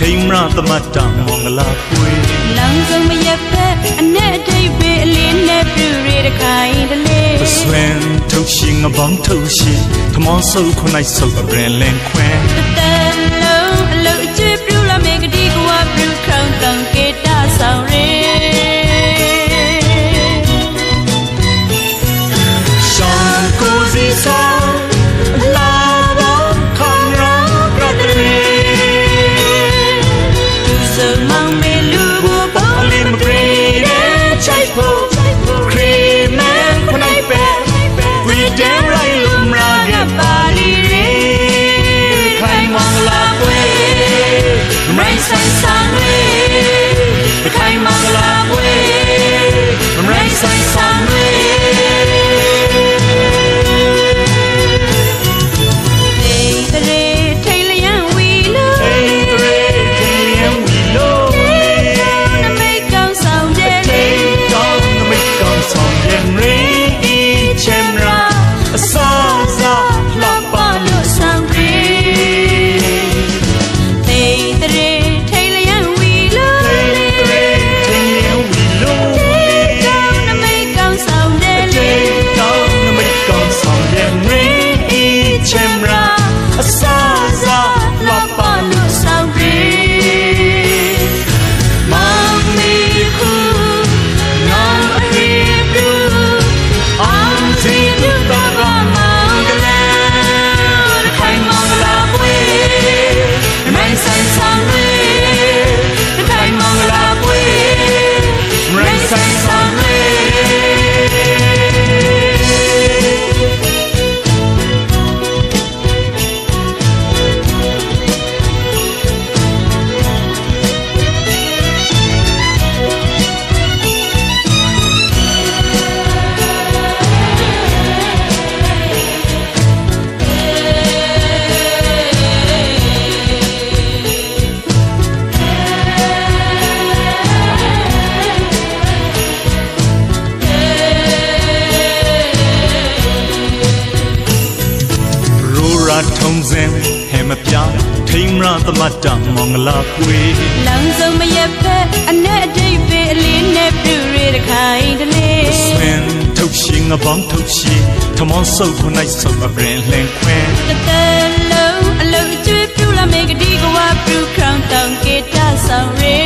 ထိမ်မရသမတ်တာမင်္ဂလာပွေလောင်စုံမရက်ဖက်အနဲ့အထိပ်ပဲအလင်းနဲ့ပြူရတဲ့ခိုင်တလေးဆွမ်းထုတ်ရှင်ငပေါင်းထုတ်ရှင်ထမောဆုပ်ခုနိုင်ဆုပ်အရင်လန်ခွဲတန်လုံးအလုတ်အကျွေးပြူလာမေကတိကဝပြူခေါင်းတောင်ကေတာဆောင်ရဲရှောင်းကိုစီဆောင်လာဘောခံရပြတ်ရေသူစုံမောင်မေလူကိုပေါ်လင်းမပြေတဲ့ချိုက်ဖို့ခရီးမန်ခုနိုင်ပဲဝီဒန်ရိုင်းလုံရာကပါလီရေခိုင်မင်္ဂလာပွေမိုင်းဆိုင်ဆောင်ရဲခိုင်မင်္ဂလာပွေမိုင်းဆိုင်ဆောင်ရဲထုံးစံဟဲမပြထိမ်မရသမတ်တာမင်္ဂလာပွေလောင်စုံမရက်ဖက်အနဲ့အထိပ်ပဲအလင်းနဲ့ပြူရတဲ့ခိုင်တလေးဆွမ်းထုတ်ရှင်ငပေါင်းထုတ်ရှင်ထမောဆုပ်ခုနိုင်ဆုပ်အရင်လန်ခွဲတန်လုံးအလုတ်အကျွေးပြူလာမေကတိကဝပြူခေါင်းတောင်ကေတာဆောင်ရဲ